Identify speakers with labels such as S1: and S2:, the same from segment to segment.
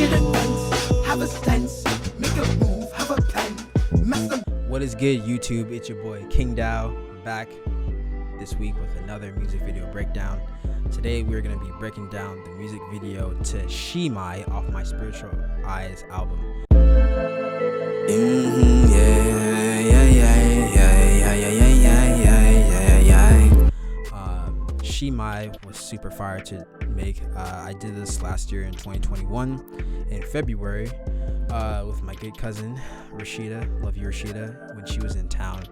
S1: get a dance, have a stance, make a move, have a plan.
S2: What is good, YouTube? It's your boy KingDow back this week with another music video breakdown. Today we're going to be breaking down the music video to She My off my Spiritual Eyes album. She My was super fire to make. I did this last year in 2021 in February with my good cousin Rashida. Love you, Rashida. When she was in town,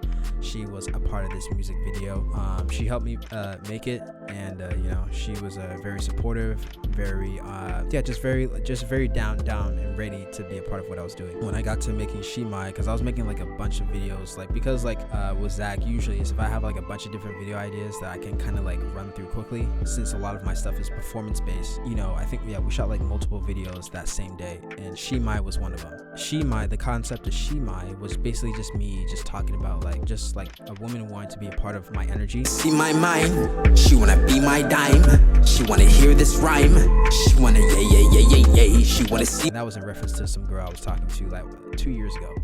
S2: she was a part of this music video. She helped me make it, and you know, she was very supportive, very just very down and ready to be a part of what I was doing. When I got to making She My, because I was making like a bunch of videos, because with Zach usually is if I have like a bunch of different video ideas that I can kind of like run through quickly, since a lot of my stuff is performance based. You know, I think we shot like multiple videos that same day, and She My was one of them. She My, the concept of She My was basically just me just talking about just like a woman wanting to be a part of my energy.
S1: See my mind, she wanna be my dime, she wanna hear this rhyme, she wanna yeah, she wanna see.
S2: And that was in reference to some girl I was talking to like 2 years ago,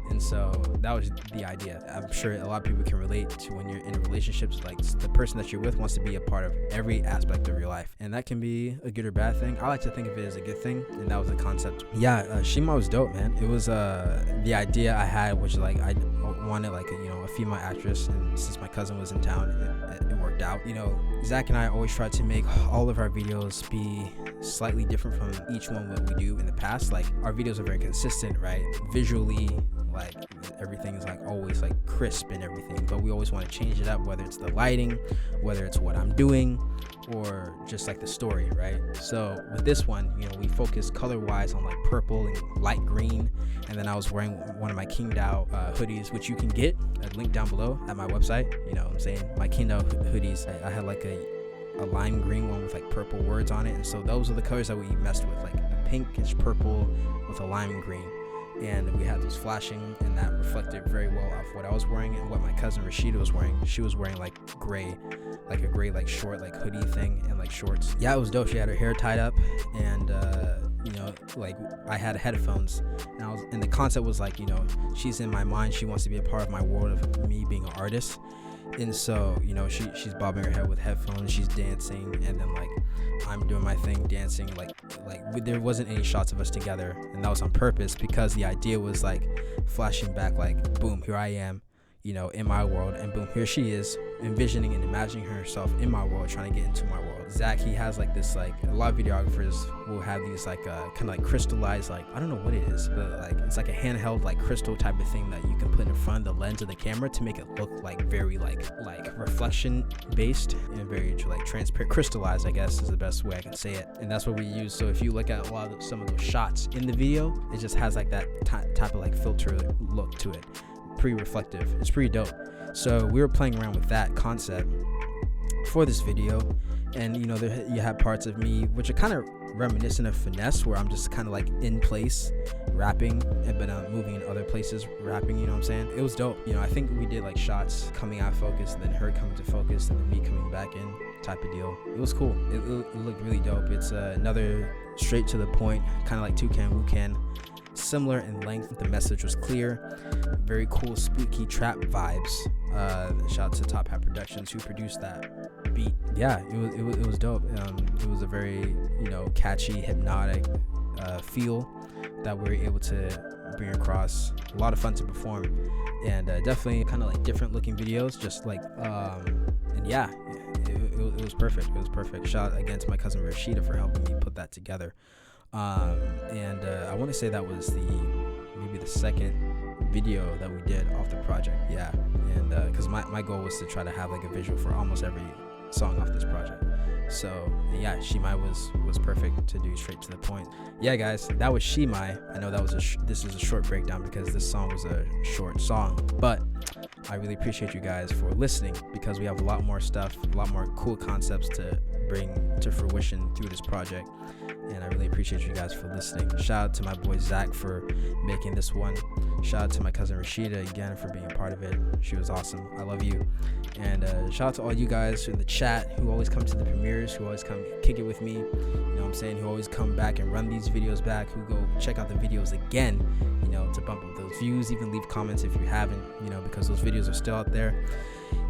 S2: and so that was the idea. I'm sure a lot of people can relate to when you're in relationships, like the person that you're with wants to be a part of every aspect of your life, and that can be a good or bad thing. I like to think of it as a good thing, and that was the concept. Yeah, She My was dope, man. It was the idea I had, which like I wanted like a female actress, and since my cousin was in town, it worked out. You know, Zach and I always try to make all of our videos be slightly different from each one what we do in the past. Like, our videos are very consistent, right? Visually, like everything is like always like crisp and everything, but we always want to change it up, whether it's the lighting, whether it's what I'm doing, or just like the story, right? So with this one, you know, we focus color wise on like purple and light green, and then I was wearing one of my KingDow hoodies, which you can get a link down below at my website. You know what I'm saying? My KingDow hoodies, I had like a lime green one with like purple words on it, and so those are the colors that we messed with, like a pinkish purple with a lime green. And we had those flashing, and that reflected very well off what I was wearing and what my cousin Rashida was wearing. She was wearing like gray, like a gray like short like hoodie thing and like shorts. Yeah, it was dope. She had her hair tied up, and you know, like I had headphones, and the concept was like, you know, she's in my mind, she wants to be a part of my world of me being an artist. And so, you know, she's bobbing her head with headphones, she's dancing, and then like I'm doing my thing dancing, like there wasn't any shots of us together, and that was on purpose, because the idea was like flashing back, like boom, here I am, you know, in my world, and boom, here she is envisioning and imagining herself in my world, trying to get into my world. Zach, he has like this, like a lot of videographers will have these like kind of like crystallized, like I don't know what it is, but like it's like a handheld like crystal type of thing that you can put in front of the lens of the camera to make it look like very like reflection based and very like transparent, crystallized, I guess is the best way I can say it. And that's what we use. So if you look at some of those shots in the video, it just has like that type of like filter look to it, pretty reflective. It's pretty dope. So we were playing around with that concept for this video, and you know, you have parts of me which are kind of reminiscent of Finesse, where I'm just kind of like in place rapping, but I'm moving in other places rapping, you know what I'm saying? It was dope. You know, I think we did like shots coming out of focus, and then her coming to focus, and then me coming back in type of deal. It was cool. It looked really dope. It's another straight to the point, kind of like Toucan Wu Can, similar in length. The message was clear, very cool spooky trap vibes. Shout out to Top Hat Productions who produced that beat. Yeah, it was dope. It was a very, you know, catchy, hypnotic feel that we were able to bring across. A lot of fun to perform, and definitely kind of like different looking videos, just like and yeah, it was perfect. It was perfect. Shout out again to my cousin Rashida for helping me put that together. And I want to say that was maybe the second video that we did off the project. Yeah, and because my goal was to try to have like a visual for almost every song off this project. So yeah, She My was perfect to do straight to the point. Yeah guys, that was She My. I know that was this is a short breakdown because this song was a short song, but I really appreciate you guys for listening, because we have a lot more stuff, a lot more cool concepts to bring to fruition through this project, and I really appreciate you guys for listening. Shout out to my boy Zach for making this one. Shout out to my cousin Rashida again for being a part of it. She was awesome. I love you. And shout out to all you guys in the chat who always come to the premieres, who always come kick it with me. You know what I'm saying? Who always come back and run these videos back, who go check out the videos again, you know, to bump up those views. Even leave comments if you haven't, you know, because those videos are still out there.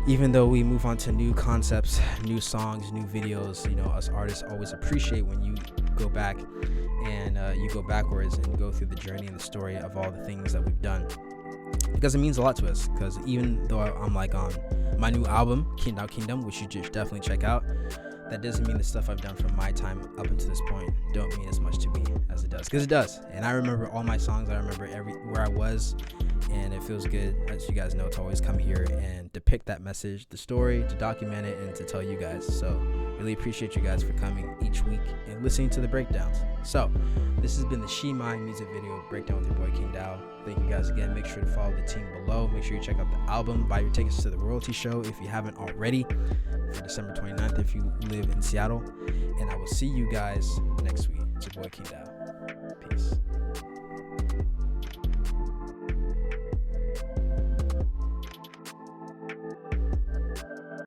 S2: Even though we move on to new concepts, new songs, new videos, you know, us artists always appreciate when you go back and you go backwards and go through the journey and the story of all the things that we've done, because it means a lot to us. Because even though I'm like on my new album KingDow, which you should definitely check out, that doesn't mean the stuff I've done from my time up until this point don't mean as much to me as it does, because it does. And I remember all my songs. I remember where I was, and it feels good, as you guys know, to always come here and depict that message, the story, to document it, and to tell you guys. So really appreciate you guys for coming each week and listening to the breakdowns. So this has been the She Mine music video breakdown with your boy KingDow. Thank you guys again. Make sure to follow the team below. Make sure you check out the album. Buy your tickets to the royalty show if you haven't already, for December 29th if you live in Seattle. And I will see you guys next week. It's your boy KingDow. Peace.